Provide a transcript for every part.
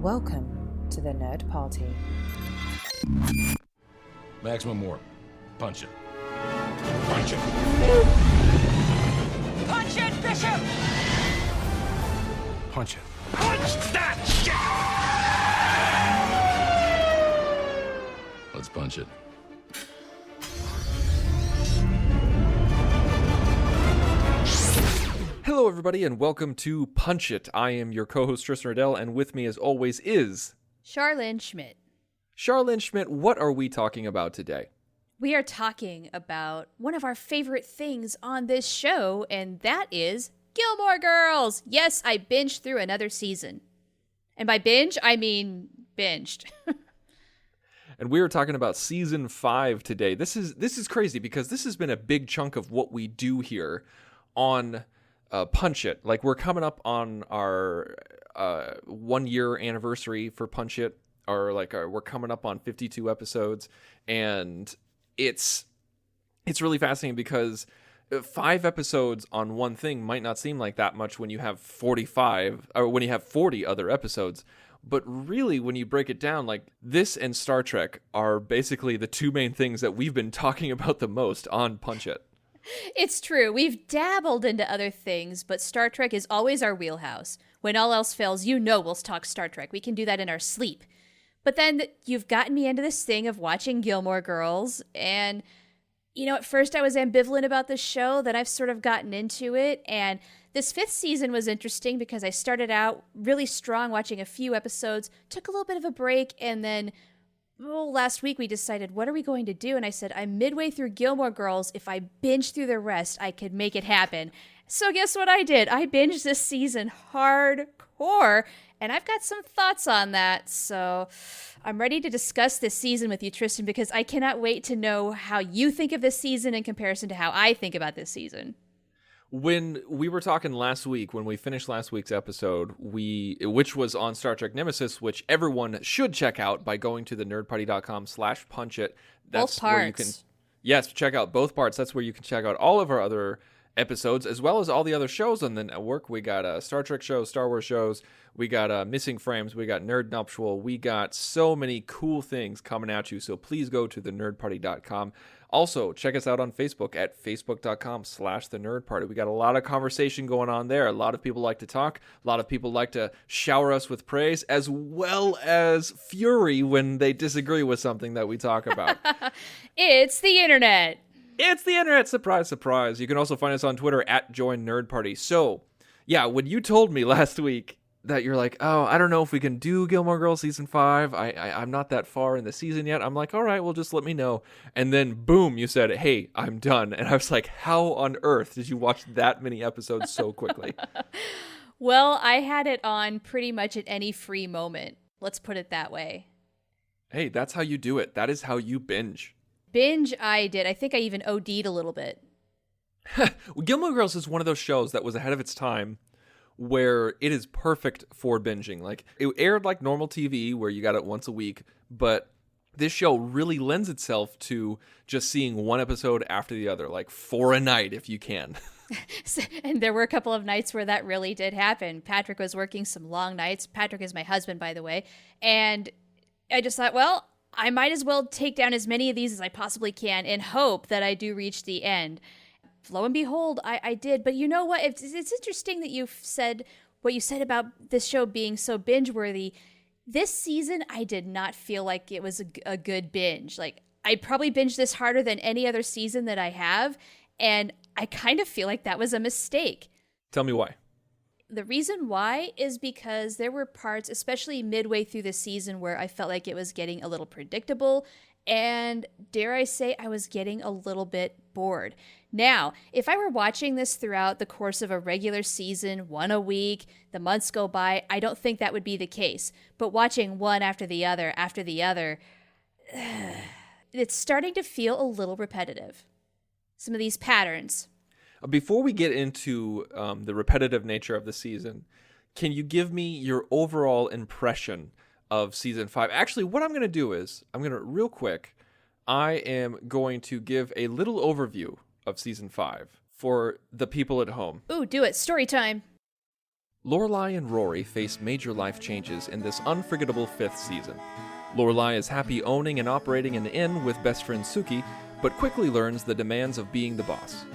Welcome to the Nerd Party. Maximum more. Punch it. Punch it. Punch it, Bishop! Punch it. Punch that shit! Let's punch it. Hello, everybody, and welcome to Punch It. I am your co-host, Tristan Riddell, and with me, as always, is... Charlene Schmidt. Charlene Schmidt, what are we talking about today? We are talking about one of our favorite things on this show, and that is Gilmore Girls. Yes, I binged through another season. And by binge, I mean binged. And we are talking about Season 5 today. This is crazy, because this has been a big chunk of what we do here on... Punch It. Like, we're coming up on our 1 year anniversary for Punch It, or like we're coming up on 52 episodes, and it's really fascinating because 5 episodes on one thing might not seem like that much when you have 45 or when you have 40 other episodes, but really when you break it down, like, this and Star Trek are basically the two main things that we've been talking about the most on Punch It. It's true. We've dabbled into other things, but Star Trek is always our wheelhouse. When all else fails, you know we'll talk Star Trek. We can do that in our sleep. But then you've gotten me into this thing of watching Gilmore Girls, and, you know, at first I was ambivalent about the show, then I've sort of gotten into it, and this 5th season was interesting because I started out really strong watching a few episodes, took a little bit of a break, and then... last week we decided, what are we going to do? And I said, I'm midway through Gilmore Girls. If I binge through the rest, I could make it happen. So guess what I did? I binged this season hardcore, and I've got some thoughts on that. So I'm ready to discuss this season with you, Tristan, because I cannot wait to know how you think of this season in comparison to how I think about this season. When we were talking last week, when we finished last week's episode, which was on Star Trek Nemesis, which everyone should check out by going to thenerdparty.com/punchit. That's both parts. Where you can, yes, check out both parts. That's where you can check out all of our other episodes, as well as all the other shows on the network. We got Star Trek shows, Star Wars shows, we got Missing Frames, we got Nerd Nuptial, we got so many cool things coming at you, so please go to thenerdparty.com. Also, check us out on Facebook at facebook.com/thenerdparty. We got a lot of conversation going on there. A lot of people like to talk. A lot of people like to shower us with praise, as well as fury when they disagree with something that we talk about. It's the internet. It's the internet. Surprise, surprise. You can also find us on Twitter at @JoinNerdParty. So, yeah, when you told me last week that you're like, oh, I don't know if we can do Gilmore Girls Season 5. I'm not that far in the season yet. I'm like, all right, well, just let me know. And then, boom, you said, hey, I'm done. And I was like, how on earth did you watch that many episodes so quickly? Well, I had it on pretty much at any free moment. Let's put it that way. Hey, that's how you do it. That is how you binge. Binge, I did. I think I even OD'd a little bit. Well, Gilmore Girls is one of those shows that was ahead of its time, where it is perfect for binging. Like, it aired like normal TV where you got it once a week, but this show really lends itself to just seeing one episode after the other, like 4 a night if you can. And there were a couple of nights where that really did happen. Patrick was working some long nights. Patrick is my husband, by the way. And I just thought, well, I might as well take down as many of these as I possibly can and hope that I do reach the end. Lo and behold, I did. But you know what? It's interesting that you've said what you said about this show being so binge-worthy. This season, I did not feel like it was a good binge. Like, I probably binged this harder than any other season that I have, and I kind of feel like that was a mistake. Tell me why. The reason why is because there were parts, especially midway through the season, where I felt like it was getting a little predictable, and dare I say, I was getting a little bit bored. Now, if I were watching this throughout the course of a regular season, one a week, the months go by, I don't think that would be the case. But watching one after the other, it's starting to feel a little repetitive. Some of these patterns. Before we get into the repetitive nature of the season, can you give me your overall impression of Season 5? Actually, what I'm going to do is, real quick, I am going to give a little overview of Season 5 for the people at home. Ooh, do it. Story time. Lorelai and Rory face major life changes in this unforgettable 5th season. Lorelai is happy owning and operating an inn with best friend Suki, but quickly learns the demands of being the boss.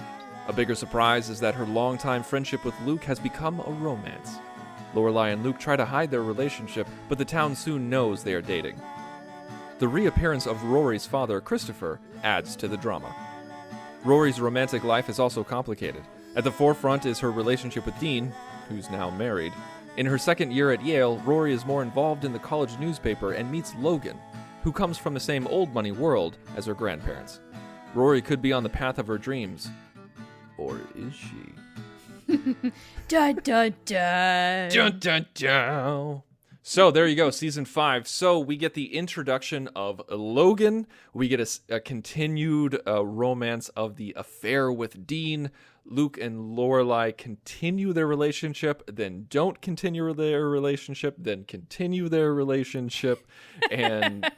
A bigger surprise is that her longtime friendship with Luke has become a romance. Lorelai and Luke try to hide their relationship, but the town soon knows they are dating. The reappearance of Rory's father, Christopher, adds to the drama. Rory's romantic life is also complicated. At the forefront is her relationship with Dean, who's now married. In her second year at Yale, Rory is more involved in the college newspaper and meets Logan, who comes from the same old money world as her grandparents. Rory could be on the path of her dreams. Or is she? Dun dun dun. Dun dun dun. So there you go, season 5. So we get the introduction of Logan. We get a continued romance of the affair with Dean. Luke and Lorelai continue their relationship, then don't continue their relationship, then continue their relationship. And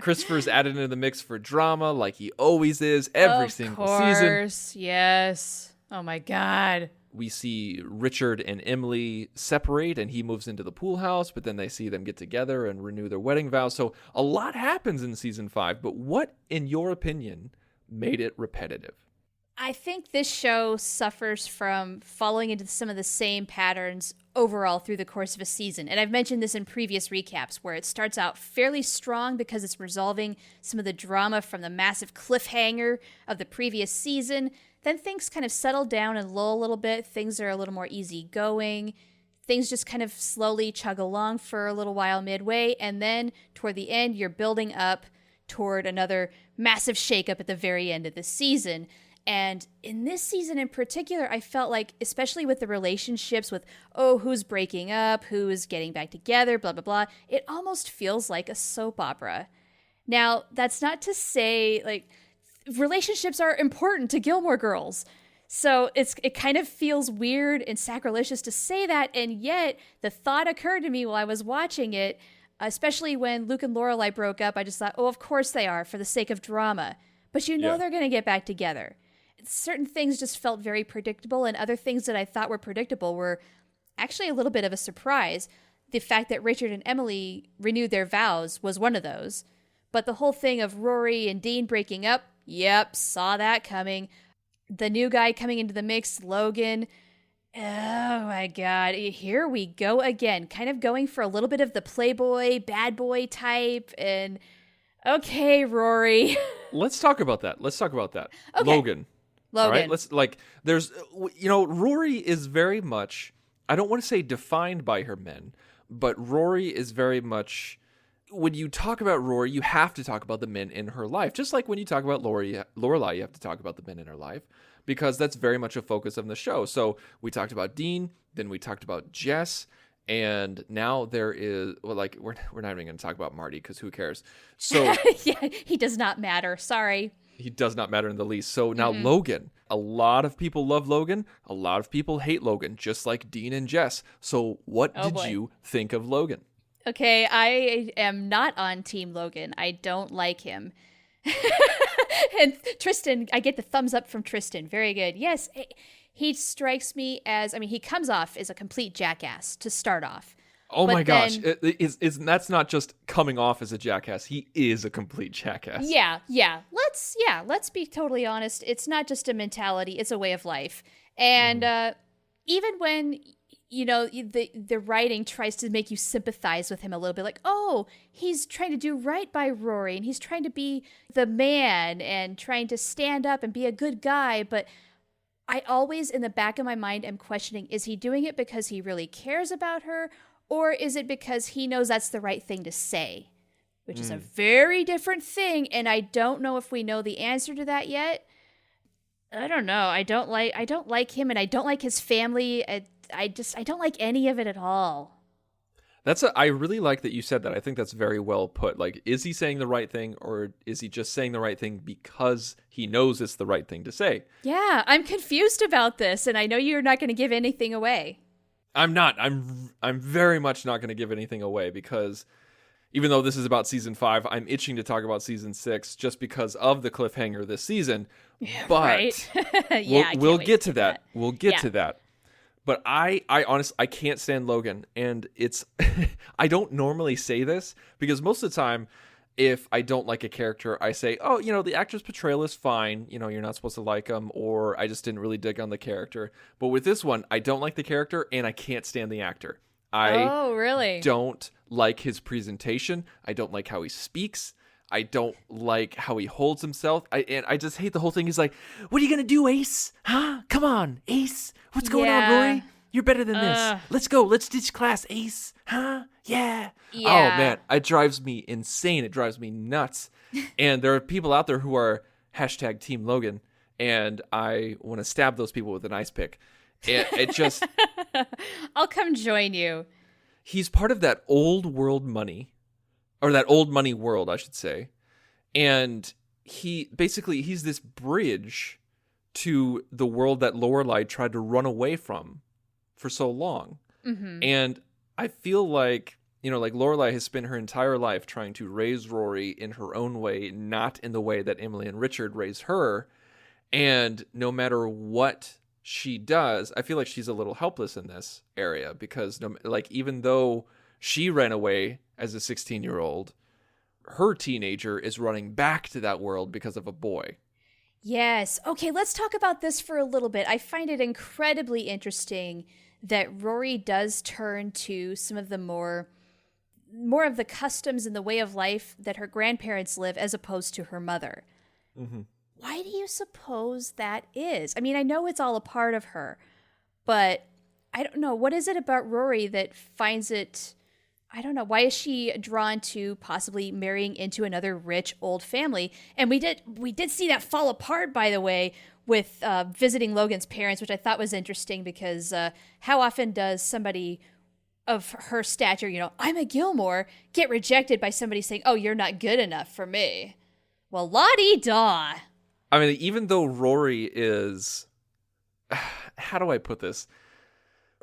Christopher's added into the mix for drama like he always is every single season. Of course, yes. Oh my God. We see Richard and Emily separate and he moves into the pool house, but then they see them get together and renew their wedding vows. So a lot happens in season 5, but what, in your opinion, made it repetitive? I think this show suffers from following into some of the same patterns overall through the course of a season. And I've mentioned this in previous recaps, where it starts out fairly strong because it's resolving some of the drama from the massive cliffhanger of the previous season. Then things kind of settle down and lull a little bit. Things are a little more easygoing. Things just kind of slowly chug along for a little while midway. And then toward the end, you're building up toward another massive shakeup at the very end of the season. And in this season in particular, I felt like, especially with the relationships with, who's breaking up, who's getting back together, blah, blah, blah, it almost feels like a soap opera. Now, that's not to say, like, relationships are important to Gilmore Girls. So it kind of feels weird and sacrilegious to say that, and yet the thought occurred to me while I was watching it, especially when Luke and Lorelai broke up. I just thought, of course they are, for the sake of drama. But they're going to get back together. Certain things just felt very predictable, and other things that I thought were predictable were actually a little bit of a surprise. The fact that Richard and Emily renewed their vows was one of those. But the whole thing of Rory and Dean breaking up, yep, saw that coming. The new guy coming into the mix, Logan. Oh my God, here we go again. Kind of going for a little bit of the playboy, bad boy type, and okay, Rory. Let's talk about that. Okay. Logan. All right, Rory is very much, I don't want to say defined by her men, but Rory is very much, when you talk about Rory, you have to talk about the men in her life. Just like when you talk about Lorelai, you have to talk about the men in her life, because that's very much a focus of the show. So we talked about Dean, then we talked about Jess, and now there is, we're not even going to talk about Marty, because who cares? So yeah, he does not matter. Sorry. He does not matter in the least. So now Logan. A lot of people love Logan. A lot of people hate Logan, just like Dean and Jess. So what did you think of Logan? Okay, I am not on Team Logan. I don't like him. And Tristan, I get the thumbs up from Tristan. Very good. Yes, he strikes me as, he comes off as a complete jackass to start off. Oh my gosh. That's not just coming off as a jackass. He is a complete jackass. Yeah. Let's be totally honest. It's not just a mentality. It's a way of life. And even when, the writing tries to make you sympathize with him a little bit, like, he's trying to do right by Rory and he's trying to be the man and trying to stand up and be a good guy. But I always, in the back of my mind, am questioning, is he doing it because he really cares about her? Or is it because he knows that's the right thing to say? Which is a very different thing, and I don't know if we know the answer to that yet. I don't know. I don't like him, and I don't like his family. I don't like any of it at all. I really like that you said that. I think that's very well put. Like, is he saying the right thing, or is he just saying the right thing because he knows it's the right thing to say? Yeah, I'm confused about this, and I know you're not going to give anything away. I'm not. I'm very much not going to give anything away, because even though this is about season 5, I'm itching to talk about season 6 just because of the cliffhanger this season. Yeah, but right? we'll get to that. We'll get to that. But I honestly, I can't stand Logan. And it's, I don't normally say this because most of the time, if I don't like a character, I say, oh, the actor's portrayal is fine. You're not supposed to like him, or I just didn't really dig on the character. But with this one, I don't like the character and I can't stand the actor. Oh, really? Don't like his presentation. I don't like how he speaks. I don't like how he holds himself. I just hate the whole thing. He's like, what are you going to do, Ace? Huh? Come on, Ace. What's going on, Rory? You're better than this. Let's go. Let's ditch class, Ace. Huh? Yeah. Oh, man. It drives me insane. It drives me nuts. And there are people out there who are hashtag Team Logan, and I want to stab those people with an ice pick. It just... I'll come join you. He's part of that old world money, or that old money world, I should say. And he's this bridge to the world that Lorelai tried to run away from for so long. Mm-hmm. And I feel like, like Lorelai has spent her entire life trying to raise Rory in her own way, not in the way that Emily and Richard raised her. And no matter what she does, I feel like she's a little helpless in this area because even though she ran away as a 16-year-old, her teenager is running back to that world because of a boy. Yes. Okay, let's talk about this for a little bit. I find it incredibly interesting that Rory does turn to some of the more of the customs and the way of life that her grandparents live as opposed to her mother. Mm-hmm. Why do you suppose that is? I mean, I know it's all a part of her, but I don't know. What is it about Rory that finds it... I don't know. Why is she drawn to possibly marrying into another rich old family? And we did see that fall apart, by the way, with visiting Logan's parents, which I thought was interesting because how often does somebody of her stature, I'm a Gilmore, get rejected by somebody saying, oh, you're not good enough for me? Well, la-di-da. I mean, even though Rory is... How do I put this?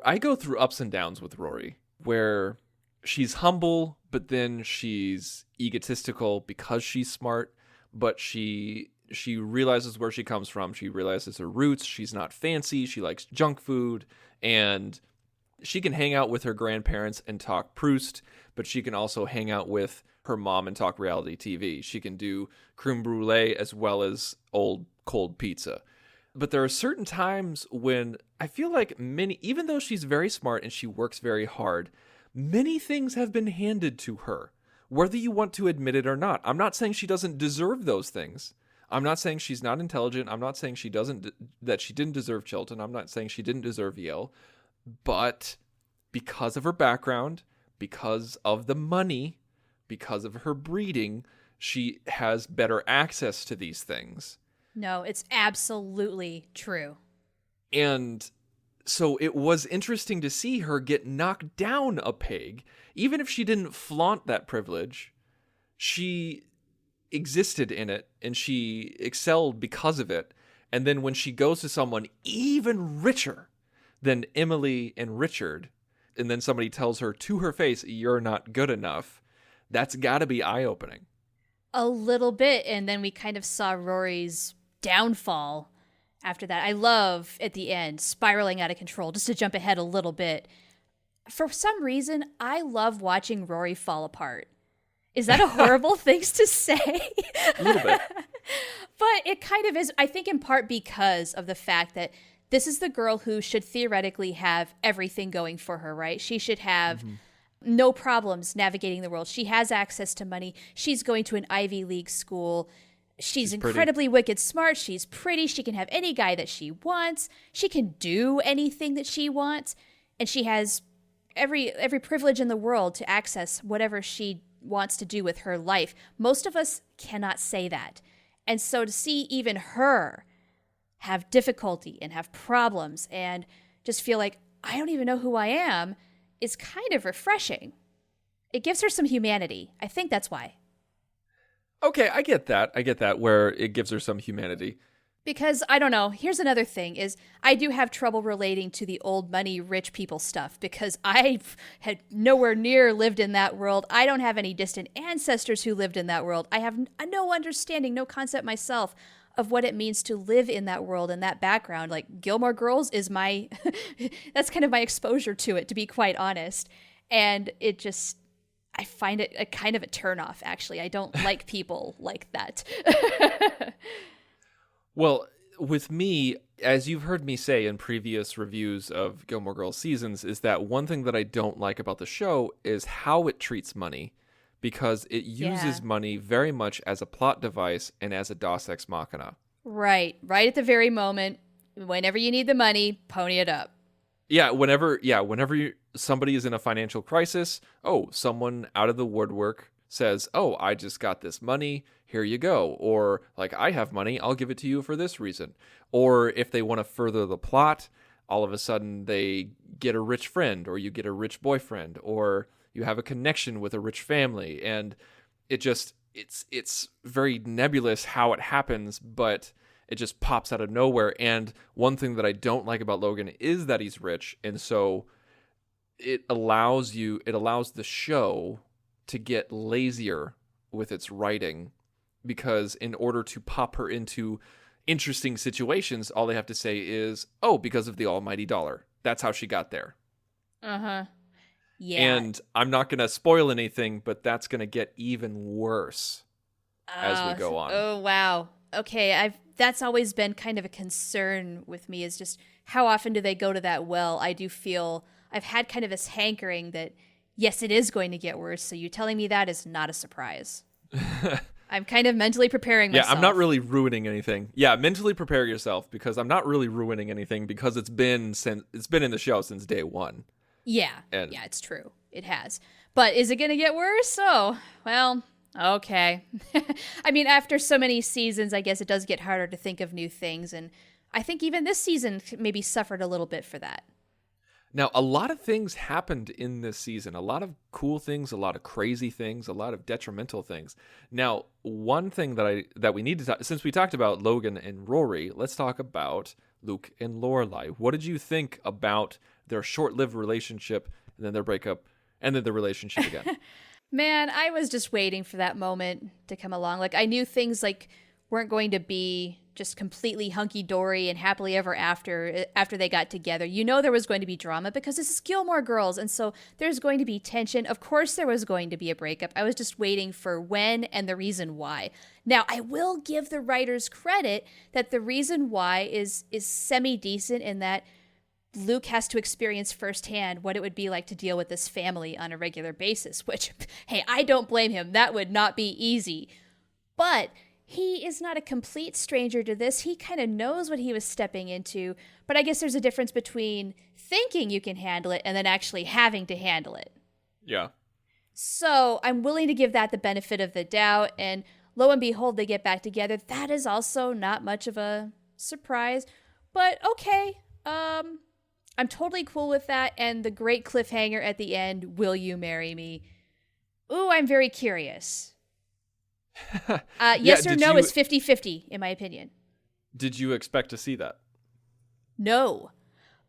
I go through ups and downs with Rory, where... she's humble, but then she's egotistical because she's smart, but she realizes where she comes from. She realizes her roots. She's not fancy. She likes junk food, and she can hang out with her grandparents and talk Proust, but she can also hang out with her mom and talk reality TV. She can do creme brulee as well as old cold pizza. But there are certain times when I feel like even though she's very smart and she works very hard, many things have been handed to her, whether you want to admit it or not. I'm not saying she doesn't deserve those things. I'm not saying she's not intelligent. I'm not saying that she didn't deserve Chilton. I'm not saying she didn't deserve Yale. But because of her background, because of the money, because of her breeding, she has better access to these things. No, it's absolutely true. And so it was interesting to see her get knocked down a peg. Even if she didn't flaunt that privilege, she existed in it and she excelled because of it. And then when she goes to someone even richer than Emily and Richard, and then somebody tells her to her face, you're not good enough, that's got to be eye-opening. A little bit, and then we kind of saw Rory's downfall after that. I love, at the end, spiraling out of control, just to jump ahead a little bit. For some reason, I love watching Rory fall apart. Is that a horrible thing to say? A little bit. But it kind of is, I think, in part because of the fact that this is the girl who should theoretically have everything going for her, right? She should have no problems navigating the world. She has access to money. She's going to an Ivy League school. She's incredibly wicked smart. She's pretty. She can have any guy that she wants. She can do anything that she wants. And she has every privilege in the world to access whatever she wants to do with her life. Most of us cannot say that. And so to see even her have difficulty and have problems and just feel like, I don't even know who I am, is kind of refreshing. It gives her some humanity. I think that's why. Okay, I get that, where it gives her some humanity. Because, I don't know, here's another thing, is I do have trouble relating to the old money rich people stuff because I had nowhere near lived in that world. I don't have any distant ancestors who lived in that world. I have no understanding, no concept myself of what it means to live in that world and that background. Like Gilmore Girls is my, that's kind of my exposure to it, to be quite honest. And it just, I find it a kind of a turnoff, actually. I don't like people like that. Well, with me, as you've heard me say in previous reviews of Gilmore Girls seasons, is that one thing that I don't like about the show is how it treats money, because it uses money very much as a plot device and as a Deus Ex Machina. Right at the very moment, whenever you need the money, pony it up. Whenever somebody is in a financial crisis, someone out of the woodwork says, I just got this money, here you go. Or like, I have money, I'll give it to you for this reason. Or if they want to further the plot, all of a sudden they get a rich friend, or you get a rich boyfriend, or you have a connection with a rich family. And it just, it's very nebulous how it happens, but it just pops out of nowhere. And one thing that I don't like about Logan is that he's rich. And so it allows the show to get lazier with its writing, because in order to pop her into interesting situations, all they have to say is, because of the almighty dollar. That's how she got there. Uh-huh. Yeah. And I'm not going to spoil anything, but that's going to get even worse as we go on. Oh, wow. Okay, that's always been kind of a concern with me, is just how often do they go to that well? I do feel I've had kind of this hankering that, yes, it is going to get worse, so you telling me that is not a surprise. I'm kind of mentally preparing myself. Yeah, I'm not really ruining anything. Yeah, mentally prepare yourself, because I'm not really ruining anything, because it's been in the show since day one. Yeah, it's true. It has. But is it going to get worse? Oh, well, okay. I mean, after so many seasons, I guess it does get harder to think of new things, and I think even this season maybe suffered a little bit for that. Now, a lot of things happened in this season. A lot of cool things, a lot of crazy things, a lot of detrimental things. Now, one thing that we need to talk, since we talked about Logan and Rory, let's talk about Luke and Lorelai. What did you think about their short-lived relationship, and then their breakup, and then the relationship again? Man, I was just waiting for that moment to come along. Like, I knew things like weren't going to be just completely hunky-dory and happily ever after they got together. You know there was going to be drama, because this is Gilmore Girls, and so there's going to be tension. Of course there was going to be a breakup. I was just waiting for when and the reason why. Now, I will give the writers credit that the reason why is semi-decent, in that Luke has to experience firsthand what it would be like to deal with this family on a regular basis, which, hey, I don't blame him. That would not be easy. But he is not a complete stranger to this. He kind of knows what he was stepping into. But I guess there's a difference between thinking you can handle it and then actually having to handle it. Yeah. So I'm willing to give that the benefit of the doubt. And lo and behold, they get back together. That is also not much of a surprise. But okay. I'm totally cool with that. And the great cliffhanger at the end, will you marry me? Ooh, I'm very curious. Yes or no is 50-50, in my opinion. Did you expect to see that? No.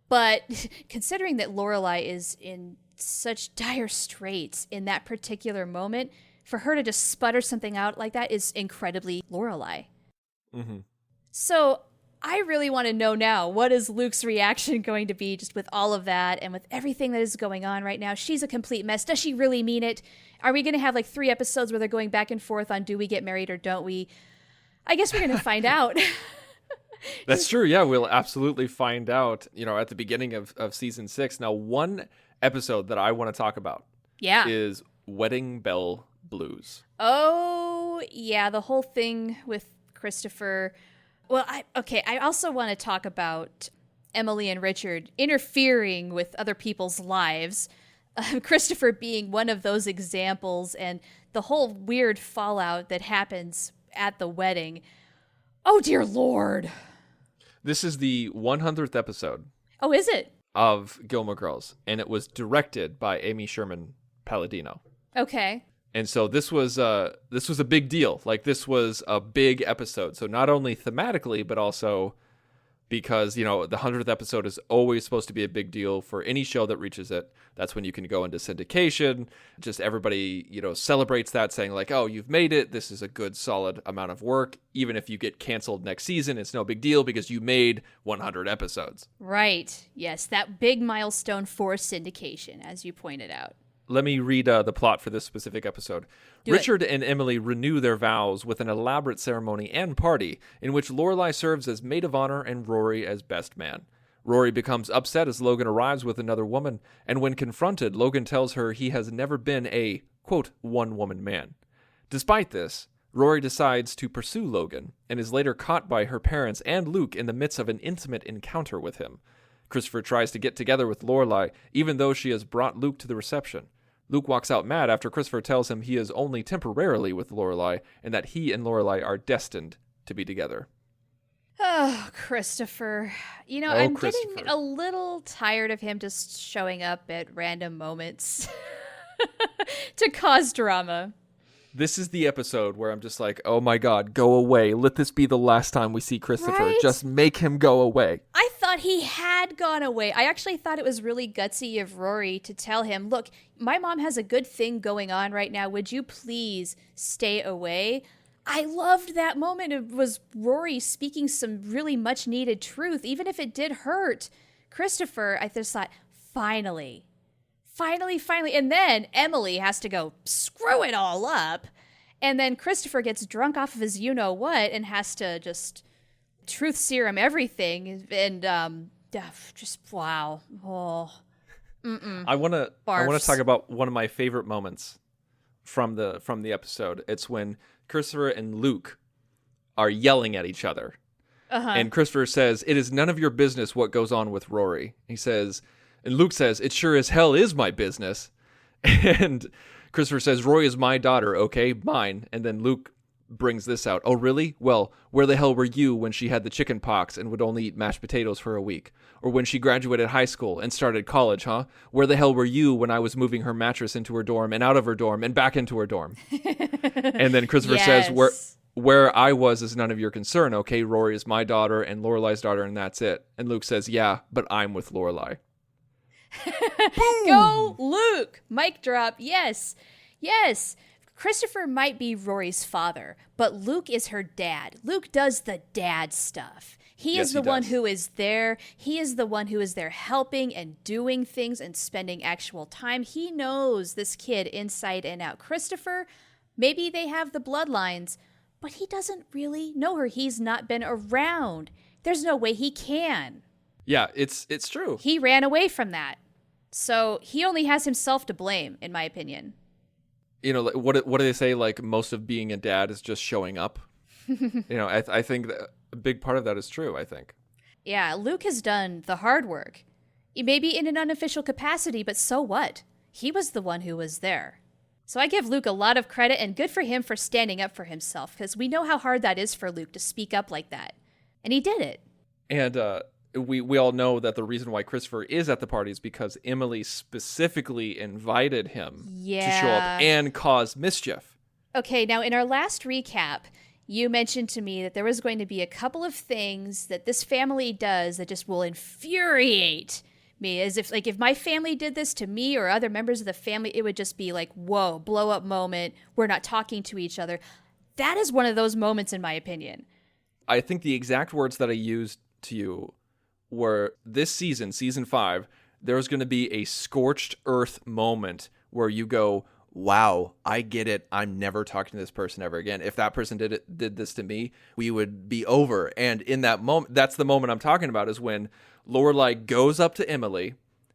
But considering that Lorelai is in such dire straits in that particular moment, for her to just sputter something out like that is incredibly Lorelai. Mm-hmm. So I really want to know now, what is Luke's reaction going to be just with all of that and with everything that is going on right now? She's a complete mess. Does she really mean it? Are we going to have like 3 episodes where they're going back and forth on do we get married or don't we? I guess we're going to find out. That's true. Yeah, we'll absolutely find out, at the beginning of season 6. Now, one episode that I want to talk about is Wedding Bell Blues. Oh, yeah, the whole thing with Christopher. Well, I also want to talk about Emily and Richard interfering with other people's lives. Christopher being one of those examples, and the whole weird fallout that happens at the wedding. Oh, dear Lord. This is the 100th episode. Oh, is it? Of Gilmore Girls, and it was directed by Amy Sherman Palladino. Okay. And so this was a big deal. Like, this was a big episode. So not only thematically, but also because, the 100th episode is always supposed to be a big deal for any show that reaches it. That's when you can go into syndication. Just everybody, celebrates that, saying like, oh, you've made it. This is a good, solid amount of work. Even if you get canceled next season, it's no big deal because you made 100 episodes. Right. Yes, that big milestone for syndication, as you pointed out. Let me read the plot for this specific episode. Richard and Emily renew their vows with an elaborate ceremony and party in which Lorelai serves as maid of honor and Rory as best man. Rory becomes upset as Logan arrives with another woman, and when confronted, Logan tells her he has never been a, quote, one-woman man. Despite this, Rory decides to pursue Logan and is later caught by her parents and Luke in the midst of an intimate encounter with him. Christopher tries to get together with Lorelai, even though she has brought Luke to the reception. Luke walks out mad after Christopher tells him he is only temporarily with Lorelai and that he and Lorelai are destined to be together. Oh, Christopher. I'm getting a little tired of him just showing up at random moments to cause drama. This is the episode where I'm just like, oh my God, go away. Let this be the last time we see Christopher. Right? Just make him go away. I thought he had gone away. I actually thought it was really gutsy of Rory to tell him, look, my mom has a good thing going on right now. Would you please stay away? I loved that moment. It was Rory speaking some really much needed truth, even if it did hurt. Christopher, I just thought, finally. And then Emily has to go screw it all up. And then Christopher gets drunk off of his you-know-what and has to just truth serum everything. And just, wow. Oh. I want to talk about one of my favorite moments from the episode. It's when Christopher and Luke are yelling at each other. Uh-huh. And Christopher says, "It is none of your business what goes on with Rory." And Luke says, "It sure as hell is my business." And Christopher says, "Rory is my daughter, okay? Mine." And then Luke brings this out. "Oh, really? Well, where the hell were you when she had the chicken pox and would only eat mashed potatoes for a week? Or when she graduated high school and started college, huh? Where the hell were you when I was moving her mattress into her dorm and out of her dorm and back into her dorm?" And then Christopher says, Where I was is none of your concern, okay? Rory is my daughter and Lorelai's daughter, and that's it." And Luke says, "Yeah, but I'm with Lorelai." Go, Luke! Mic drop. Yes. Christopher might be Rory's father, but Luke is her dad. Luke does the dad stuff. He is the one who is there. He is the one who is there helping and doing things and spending actual time. He knows this kid inside and out. Christopher, maybe they have the bloodlines, but he doesn't really know her. He's not been around. There's no way he can. Yeah, it's true. He ran away from that. So he only has himself to blame, in my opinion. What do they say? Like, most of being a dad is just showing up. I think that a big part of that is true, I think. Yeah, Luke has done the hard work. Maybe in an unofficial capacity, but so what? He was the one who was there. So I give Luke a lot of credit, and good for him for standing up for himself, because we know how hard that is for Luke to speak up like that. And he did it. And we all know that the reason why Christopher is at the party is because Emily specifically invited him to show up and cause mischief. Okay, now in our last recap, you mentioned to me that there was going to be a couple of things that this family does that just will infuriate me. As if my family did this to me or other members of the family, it would just be like, whoa, blow up moment. We're not talking to each other. That is one of those moments, in my opinion. I think the exact words that I used to you were, this season 5, there's going to be a scorched earth moment where you go, wow, I get it. I'm never talking to this person ever again. If that person did this to me, we would be over. And in that moment, that's the moment I'm talking about, is when Lorelai goes up to Emily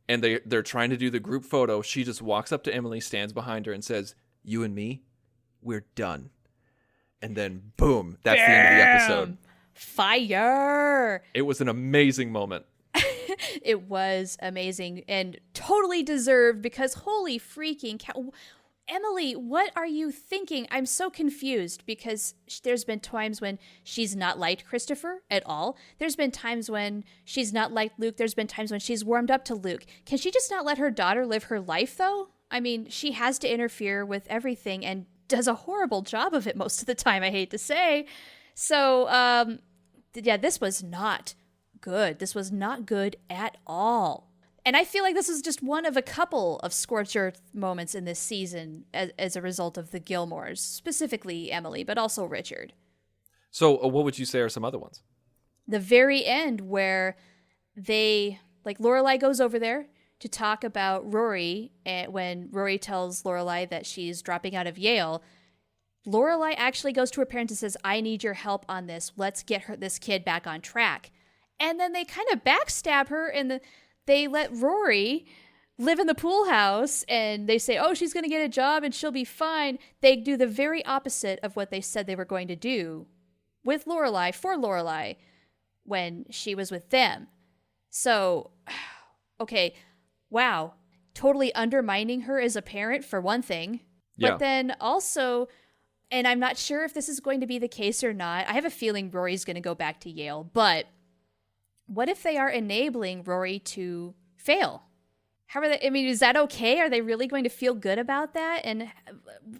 and they're trying to do the group photo. She just walks up to Emily, stands behind her and says, "You and me, we're done." And then boom, that's the end of the episode. Fire! It was an amazing moment. It was amazing and totally deserved, because holy freaking cow. Emily, what are you thinking? I'm so confused, because there's been times when she's not liked Christopher at all. There's been times when she's not liked Luke. There's been times when she's warmed up to Luke. Can she just not let her daughter live her life, though? I mean, she has to interfere with everything and does a horrible job of it most of the time, I hate to say. So, this was not good. This was not good at all. And I feel like this is just one of a couple of scorched earth moments in this season as a result of the Gilmores, specifically Emily, but also Richard. So what would you say are some other ones? The very end where Lorelai goes over there to talk about Rory, and when Rory tells Lorelai that she's dropping out of Yale, Lorelai actually goes to her parents and says, I need your help on this. Let's get this kid back on track. And then they kind of backstab her and they let Rory live in the pool house and they say, oh, she's going to get a job and she'll be fine. They do the very opposite of what they said they were going to do with Lorelai, for Lorelai, when she was with them. So, okay, wow. Totally undermining her as a parent, for one thing. Yeah. But then also, and I'm not sure if this is going to be the case or not. I have a feeling Rory's going to go back to Yale, but what if they are enabling Rory to fail? How are they? I mean, is that okay? Are they really going to feel good about that? And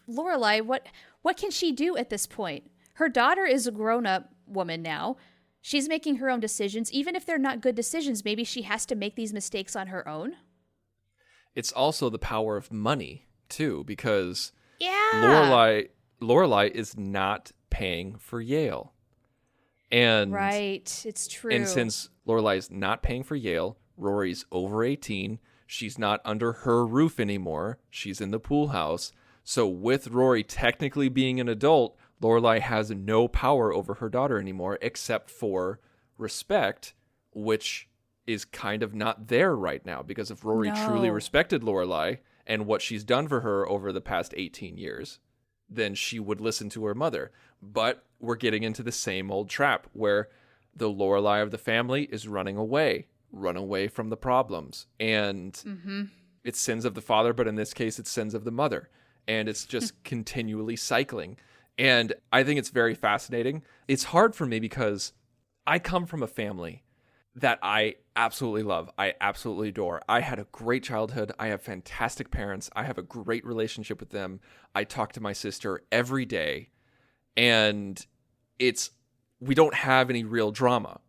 Lorelai, what can she do at this point? Her daughter is a grown-up woman now. She's making her own decisions. Even if they're not good decisions, maybe she has to make these mistakes on her own. It's also the power of money, too, because Lorelai is not paying for Yale. And right, it's true. And since Lorelai's not paying for Yale, Rory's over 18. She's not under her roof anymore. She's in the pool house. So with Rory technically being an adult, Lorelai has no power over her daughter anymore except for respect, which is kind of not there right now, because if Rory truly respected Lorelai and what she's done for her over the past 18 years, then she would listen to her mother. But we're getting into the same old trap where the Lorelai of the family is run away from the problems. And it's sins of the father, but in this case, it's sins of the mother. And it's just continually cycling. And I think it's very fascinating. It's hard for me because I come from a family that I absolutely love. I absolutely adore. I had a great childhood. I have fantastic parents. I have a great relationship with them. I talk to my sister every day. And we don't have any real drama.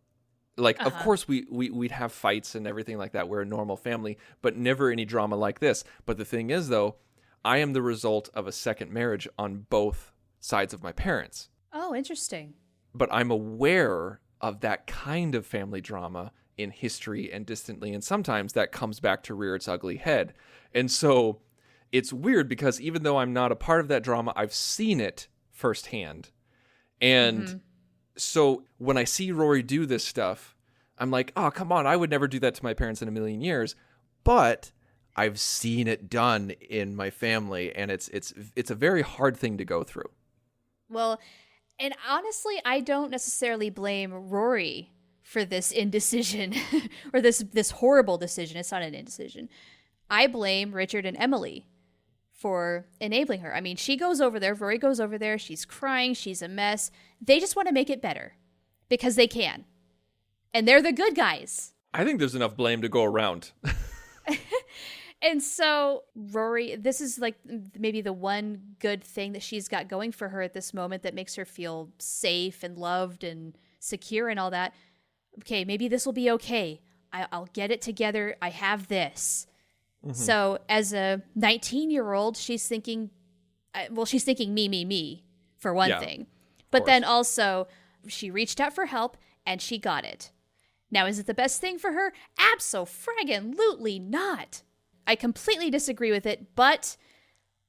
Like, of course, we'd have fights and everything like that. We're a normal family, but never any drama like this. But the thing is, though, I am the result of a second marriage on both sides of my parents. Oh, interesting. But I'm aware of that kind of family drama in history and distantly, and sometimes that comes back to rear its ugly head. And so it's weird because even though I'm not a part of that drama, I've seen it firsthand. And so when I see Rory do this stuff, I'm like, oh, come on, I would never do that to my parents in a million years. But I've seen it done in my family, and it's a very hard thing to go through. Well, and honestly, I don't necessarily blame Rory for this indecision or this horrible decision. It's not an indecision. I blame Richard and Emily for enabling her. I mean, she goes over there, Rory goes over there, she's crying, she's a mess. They just want to make it better because they can. And they're the good guys. I think there's enough blame to go around. And so Rory, this is like maybe the one good thing that she's got going for her at this moment that makes her feel safe and loved and secure and all that. Okay, maybe this will be okay. I'll get it together. I have this. Mm-hmm. So as a 19-year-old, she's thinking me for one thing. But then also she reached out for help and she got it. Now, is it the best thing for her? Abso-fraggin-lutely not. I completely disagree with it, but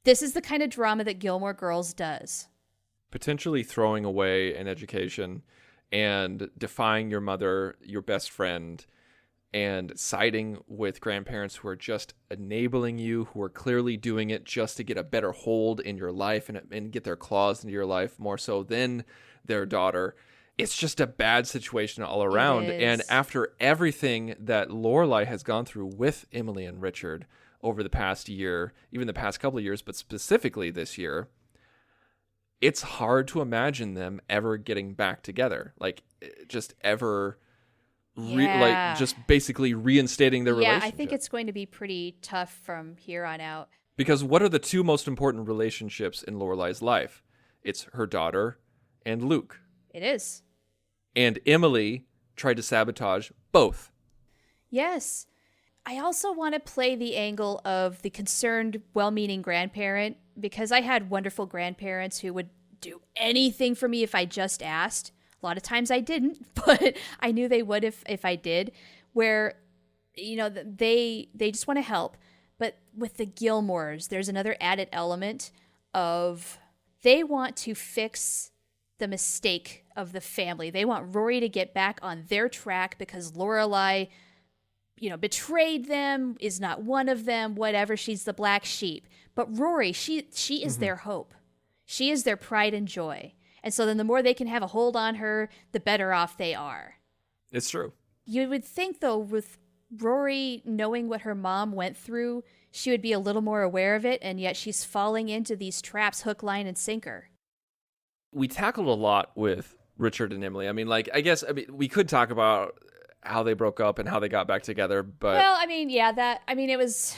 this is the kind of drama that Gilmore Girls does. Potentially throwing away an education and defying your mother, your best friend, and siding with grandparents who are just enabling you, who are clearly doing it just to get a better hold in your life and get their claws into your life more so than their daughter. It's just a bad situation all around. And after everything that Lorelai has gone through with Emily and Richard over the past year, even the past couple of years, but specifically this year, it's hard to imagine them ever getting back together. Like, just ever, just basically reinstating their relationship. Yeah, I think it's going to be pretty tough from here on out. Because what are the two most important relationships in Lorelai's life? It's her daughter and Luke. It is. And Emily tried to sabotage both. Yes. I also want to play the angle of the concerned, well-meaning grandparent, because I had wonderful grandparents who would do anything for me if I just asked. A lot of times I didn't, but I knew they would if I did, where, you know, they just want to help. But with the Gilmores, there's another added element of they want to fix the mistake of the family. They want Rory to get back on their track because Lorelai, you know, betrayed them, is not one of them, whatever. She's the black sheep. But Rory, she is their hope. She is their pride and joy. And so then the more they can have a hold on her, the better off they are. It's true. You would think, though, with Rory knowing what her mom went through, she would be a little more aware of it, and yet she's falling into these traps hook, line, and sinker. We tackled a lot with Richard and Emily. I mean, we could talk about how they broke up and how they got back together, but... Well, I mean, yeah, it was...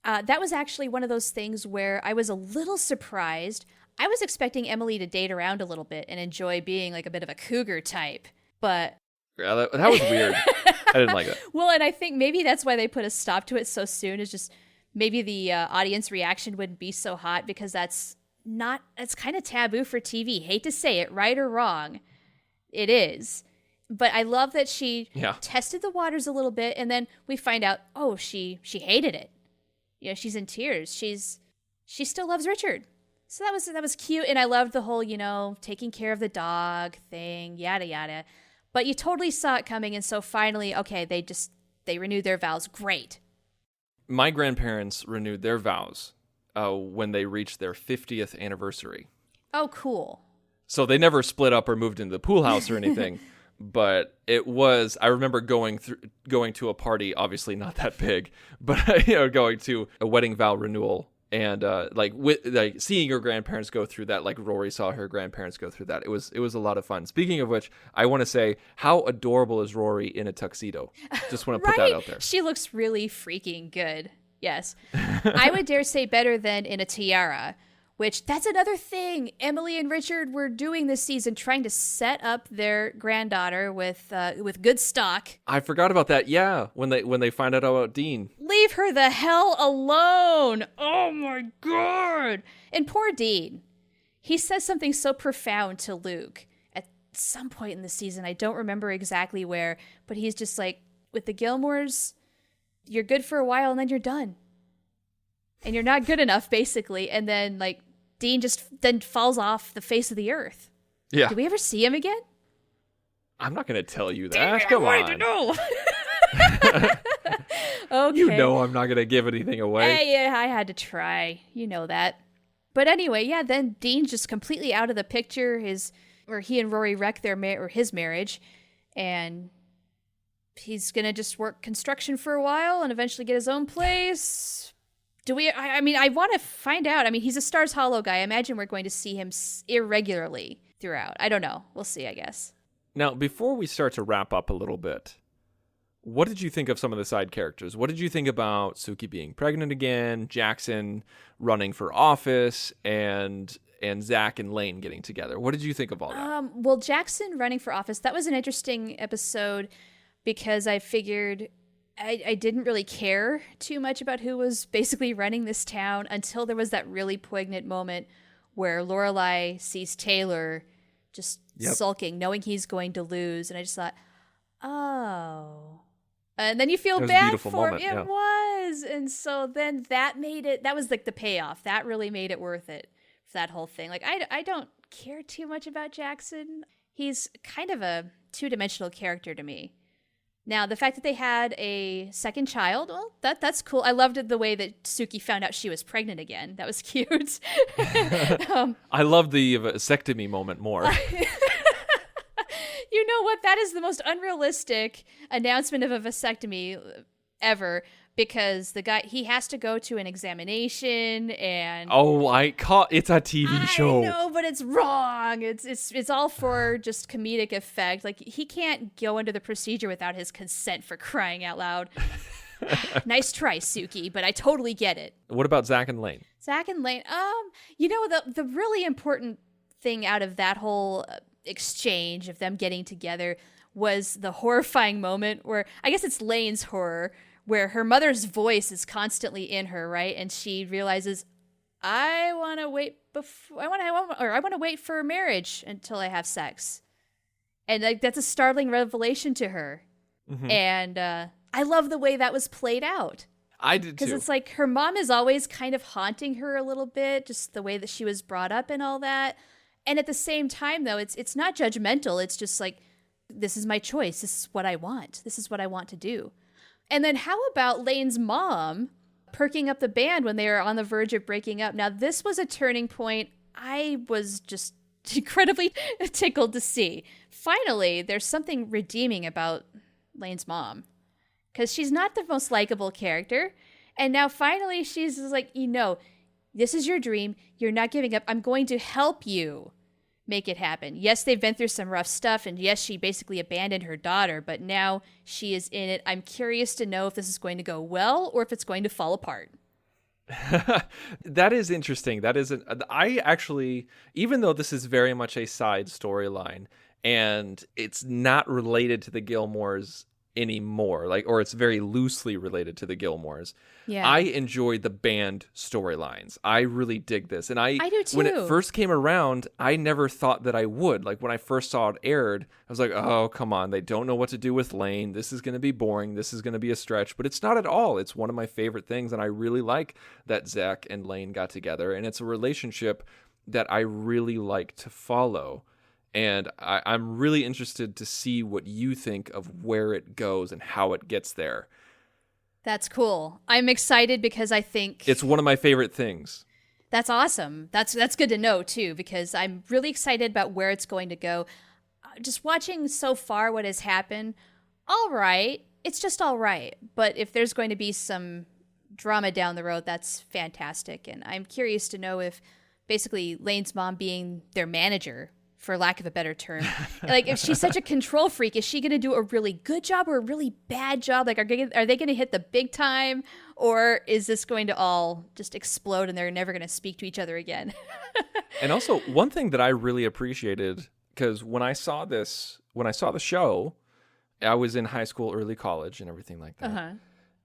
that was actually one of those things where I was a little surprised. I was expecting Emily to date around a little bit and enjoy being like a bit of a cougar type, but... Yeah, that was weird. I didn't like it. Well, and I think maybe that's why they put a stop to it so soon, is just maybe the audience reaction wouldn't be so hot, because that's kind of taboo for TV. Hate to say it, right or wrong, it is. But I love that she tested the waters a little bit, and then we find out, oh, she hated it. You know, she's in tears. She still loves Richard. So that was cute, and I loved the whole, you know, taking care of the dog thing, yada yada. But you totally saw it coming, and so finally, okay, they renewed their vows. Great. My grandparents renewed their vows when they reached their 50th anniversary. Oh, cool. So they never split up or moved into the pool house or anything. But I remember going to a party, obviously not that big, but going to a wedding vow renewal, and seeing your grandparents go through that, like Rory saw her grandparents go through that. It was a lot of fun. Speaking of which, I want to say, how adorable is Rory in a tuxedo? Just want to put that out there. She looks really freaking good. Yes. I would dare say better than in a tiara, which that's another thing Emily and Richard were doing this season, trying to set up their granddaughter with good stock. I forgot about that. Yeah, when they find out about Dean. Leave her the hell alone. Oh my God. And poor Dean. He says something so profound to Luke at some point in the season. I don't remember exactly where, but he's just like, with the Gilmores, you're good for a while and then you're done. And you're not good enough, basically. And then, like, Dean just then falls off the face of the earth. Yeah. Do we ever see him again? I'm not going to tell you that. Come on. I wanted to know. Okay. You know I'm not going to give anything away. Yeah, I had to try. You know that. But anyway, yeah, then Dean's just completely out of the picture. He and Rory wreck his marriage. And he's going to just work construction for a while and eventually get his own place. I want to find out. I mean, he's a Stars Hallow guy. I imagine we're going to see him irregularly throughout. I don't know. We'll see, I guess. Now, before we start to wrap up a little bit, what did you think of some of the side characters? What did you think about Suki being pregnant again, Jackson running for office, and Zach and Lane getting together? What did you think of all that? Well, Jackson running for office, that was an interesting episode because I figured... I didn't really care too much about who was basically running this town until there was that really poignant moment where Lorelai sees Taylor just sulking, knowing he's going to lose. And I just thought, oh. And then you feel bad for him. It was. And so then that was like the payoff. That really made it worth it for that whole thing. Like, I don't care too much about Jackson. He's kind of a two-dimensional character to me. Now, the fact that they had a second child, well, that's cool. I loved the way that Suki found out she was pregnant again. That was cute. I love the vasectomy moment more. You know what? That is the most unrealistic announcement of a vasectomy ever, because the guy, he has to go to an examination and... Oh, it's a TV show. I know, but it's wrong. It's all for just comedic effect. Like, he can't go into the procedure without his consent, for crying out loud. Nice try, Suki, but I totally get it. What about Zach and Lane? Zach and Lane, you know, the really important thing out of that whole exchange of them getting together was the horrifying moment where, I guess it's Lane's horror, where her mother's voice is constantly in her, right? And she realizes, I want to wait I want to wait for marriage until I have sex. And like that's a startling revelation to her. Mm-hmm. And I love the way that was played out. I did too. Because it's like her mom is always kind of haunting her a little bit, just the way that she was brought up and all that. And at the same time, though, it's not judgmental. It's just like, this is my choice. This is what I want. This is what I want to do. And then how about Lane's mom perking up the band when they were on the verge of breaking up? Now, this was a turning point I was just incredibly tickled to see. Finally, there's something redeeming about Lane's mom. Because she's not the most likable character. And now finally she's just like, this is your dream. You're not giving up. I'm going to help you make it happen. Yes, they've been through some rough stuff. And yes, she basically abandoned her daughter. But now she is in it. I'm curious to know if this is going to go well or if it's going to fall apart. That is interesting. I actually, even though this is very much a side storyline and it's not related to the Gilmores anymore, or it's very loosely related to the Gilmores. Yeah. I enjoy the band storylines. I really dig this. And I do too. When it first came around, I never thought that I would. Like when I first saw it aired, I was like, oh, come on. They don't know what to do with Lane. This is going to be boring. This is going to be a stretch. But it's not at all. It's one of my favorite things. And I really like that Zach and Lane got together. And it's a relationship that I really like to follow. And I'm really interested to see what you think of where it goes and how it gets there. That's cool. I'm excited because I think it's one of my favorite things. That's awesome. That's good to know too, because I'm really excited about where it's going to go. Just watching so far what has happened, all right. It's just all right. But if there's going to be some drama down the road, that's fantastic. And I'm curious to know if basically Lane's mom being their manager, for lack of a better term, like if she's such a control freak, is she going to do a really good job or a really bad job? Like, are they going to hit the big time, or is this going to all just explode and they're never going to speak to each other again? And also, one thing that I really appreciated, because when I saw the show, I was in high school, early college, and everything like that. Uh-huh.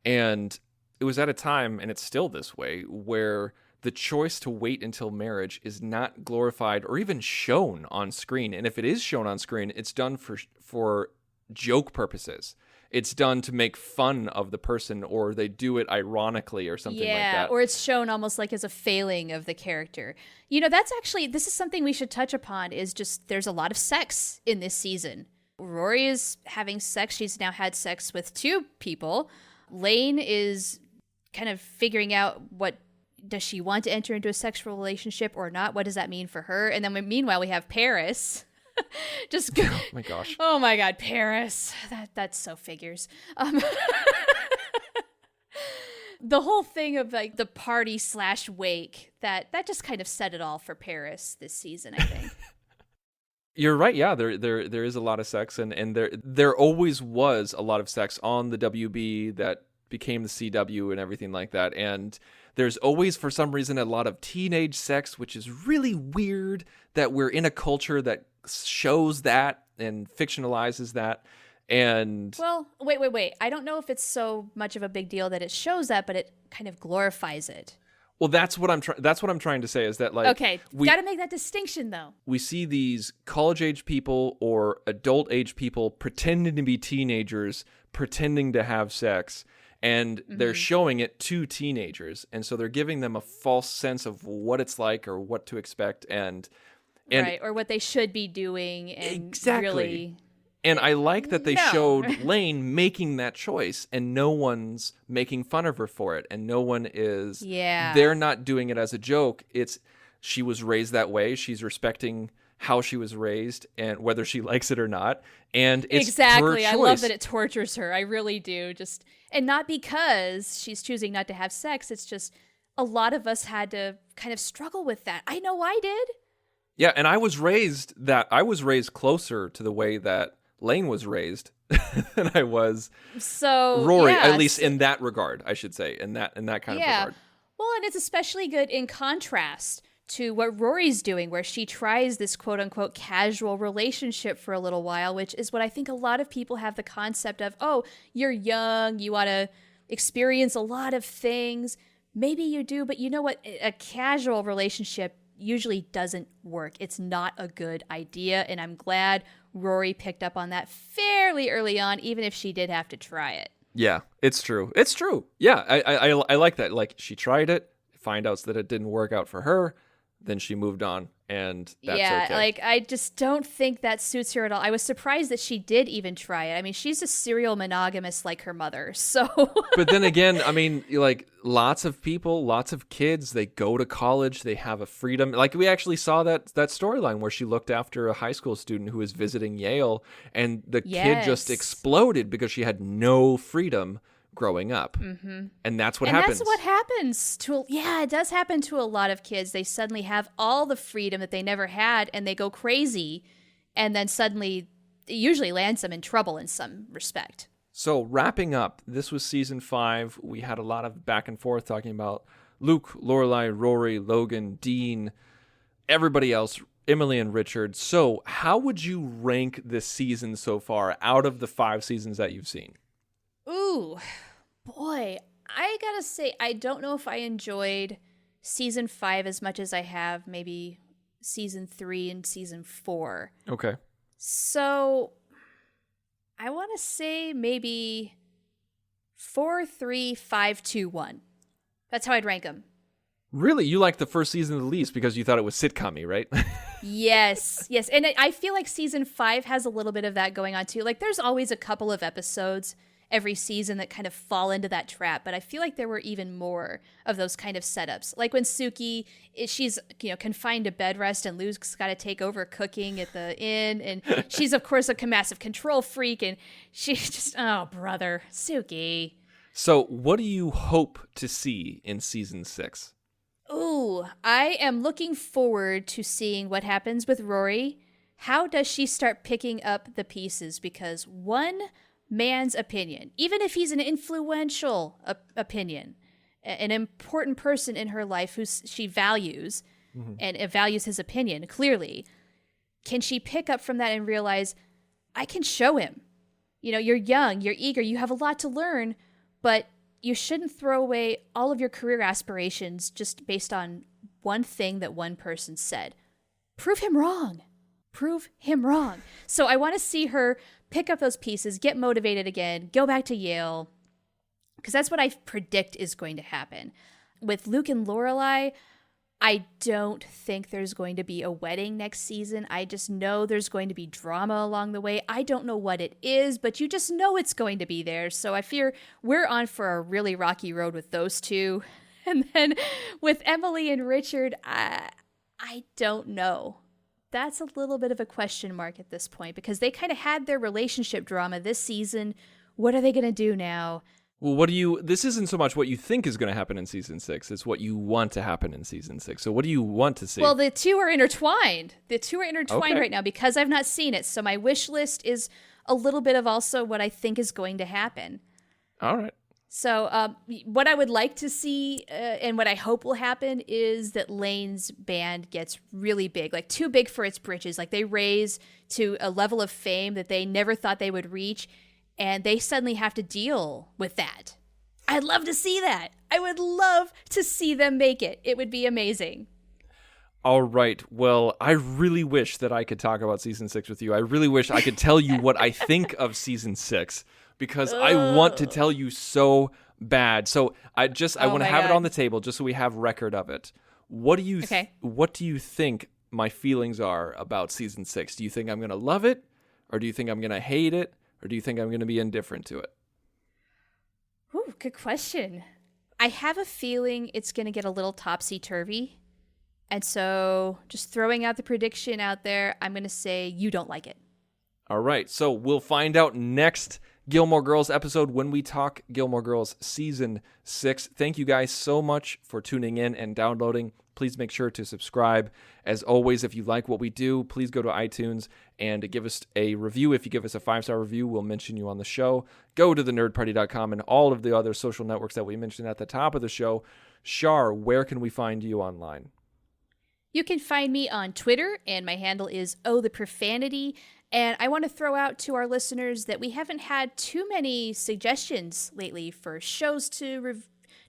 And it was at a time, and it's still this way, where the choice to wait until marriage is not glorified or even shown on screen. And if it is shown on screen, it's done for joke purposes. It's done to make fun of the person, or they do it ironically or something like that. Yeah, or it's shown almost like as a failing of the character. This is something we should touch upon, is just there's a lot of sex in this season. Rory is having sex. She's now had sex with 2 people. Lane is kind of figuring out does she want to enter into a sexual relationship or not? What does that mean for her? And then meanwhile, we have Paris. Oh my gosh. Oh my God, Paris. That so figures. The whole thing of like the party /wake, that just kind of set it all for Paris this season, I think. You're right. Yeah, there is a lot of sex, and there always was a lot of sex on the WB that became the CW and everything like that. And there's always, for some reason, a lot of teenage sex, which is really weird that we're in a culture that shows that and fictionalizes that. And well, wait. I don't know if it's so much of a big deal that it shows that, but it kind of glorifies it. Well, that's what I'm trying to say, is that, like, okay, got to make that distinction though. We see these college age people or adult age people pretending to be teenagers, pretending to have sex. And they're showing it to teenagers. And so they're giving them a false sense of what it's like or what to expect. And right, or what they should be doing. And exactly. Really, and I like that they showed Lane making that choice, and no one's making fun of her for it. And no one is. Yeah. They're not doing it as a joke. She was raised that way. She's respecting how she was raised and whether she likes it or not. And it's exactly. her choice. I love that it tortures her. I really do. And not because she's choosing not to have sex. It's just a lot of us had to kind of struggle with that. I know I did. Yeah, and I was raised closer to the way that Lane was raised than I was Rory, at least in that regard, I should say, in that kind of regard. Well, and it's especially good in contrast to what Rory's doing, where she tries this quote unquote casual relationship for a little while, which is what I think a lot of people have the concept of, oh, you're young, you want to experience a lot of things. Maybe you do, but you know what? A casual relationship usually doesn't work. It's not a good idea, and I'm glad Rory picked up on that fairly early on, even if she did have to try it. Yeah, it's true. It's true. Yeah, I like that. Like, she tried it, find out that it didn't work out for her, then she moved on, and that's okay. Like, I just don't think that suits her at all. I was surprised that she did even try it. I mean, she's a serial monogamist like her mother, so... But then again, I mean, like, lots of people, lots of kids, they go to college, they have a freedom. Like, we actually saw that storyline where she looked after a high school student who was visiting Yale, and the kid just exploded because she had no freedom growing up. Mm-hmm. And that's what happens. That's what happens to, it does happen to a lot of kids. They suddenly have all the freedom that they never had, and they go crazy, and then suddenly it usually lands them in trouble in some respect. So wrapping up, this was season 5. We had a lot of back and forth talking about Luke, Lorelai, Rory, Logan, Dean, everybody else, Emily and Richard. So how would you rank this season so far out of the 5 seasons that you've seen? Ooh, boy, I gotta say, I don't know if I enjoyed season 5 as much as I have maybe season 3 and season 4. Okay. So I want to say maybe 4, 3, 5, 2, 1. That's how I'd rank them. Really? You liked the first season the least because you thought it was sitcom-y, right? Yes. And I feel like season 5 has a little bit of that going on too. Like, there's always a couple of episodes every season that kind of fall into that trap, but I feel like there were even more of those kind of setups. Like when Suki, she's confined to bed rest, and Luke's got to take over cooking at the inn, and she's of course a massive control freak, and she's just, oh brother, Suki. So what do you hope to see in season 6? Ooh, I am looking forward to seeing what happens with Rory. How does she start picking up the pieces? Because one man's opinion, even if he's an influential opinion, an important person in her life who she values, and it values his opinion clearly, can she pick up from that and realize, I can show him, you're young, you're eager, you have a lot to learn, but you shouldn't throw away all of your career aspirations just based on one thing that one person said. Prove him wrong. So I want to see her pick up those pieces, get motivated again, go back to Yale, because that's what I predict is going to happen. With Luke and Lorelai, I don't think there's going to be a wedding next season. I just know there's going to be drama along the way. I don't know what it is, but you just know it's going to be there. So I fear we're on for a really rocky road with those two. And then with Emily and Richard, I don't know. That's a little bit of a question mark at this point, because they kind of had their relationship drama this season. What are they going to do now? Well, this isn't so much what you think is going to happen in season 6. It's what you want to happen in season 6. So what do you want to see? Well, the two are intertwined. Okay. Right now because I've not seen it. So my wish list is a little bit of also what I think is going to happen. All right. So what I would like to see and what I hope will happen is that Lane's band gets really big, like too big for its britches. Like they raise to a level of fame that they never thought they would reach, and they suddenly have to deal with that. I'd love to see that. I would love to see them make it. It would be amazing. All right. Well, I really wish that I could talk about season 6 with you. I really wish I could tell you what I think of season 6. Because I want to tell you so bad. So I want to have it on the table just so we have record of it. What do you think my feelings are about season 6? Do you think I'm going to love it, or do you think I'm going to hate it, or do you think I'm going to be indifferent to it? Ooh, good question. I have a feeling it's going to get a little topsy-turvy. And so just throwing out the prediction out there, I'm going to say you don't like it. All right. So we'll find out next Gilmore Girls episode when we talk Gilmore Girls season 6. Thank you guys so much for tuning in and downloading. Please make sure to subscribe. As always, if you like what we do, please go to iTunes and give us a review. If you give us a 5-star review, we'll mention you on the show. Go to thenerdparty.com and all of the other social networks that we mentioned at the top of the show. Char, where can we find you online? You can find me on Twitter, and my handle is ohtheprofanity. And I want to throw out to our listeners that we haven't had too many suggestions lately for shows to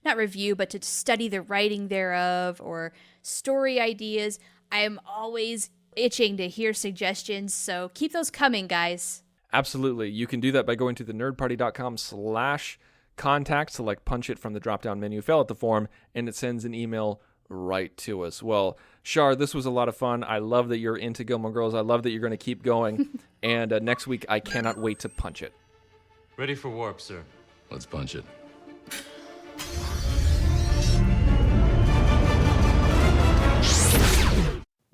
not review, but to study the writing thereof or story ideas. I am always itching to hear suggestions, so keep those coming, guys. Absolutely. You can do that by going to thenerdparty.com/contact, select Punch It from the drop-down menu, fill out the form, and it sends an email right to us. Well, Char, this was a lot of fun. I love that you're into Gilmore Girls. I love that you're going to keep going. And next week, I cannot wait to punch it. Ready for warp, sir. Let's punch it.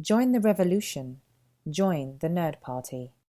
Join the revolution. Join the Nerd Party.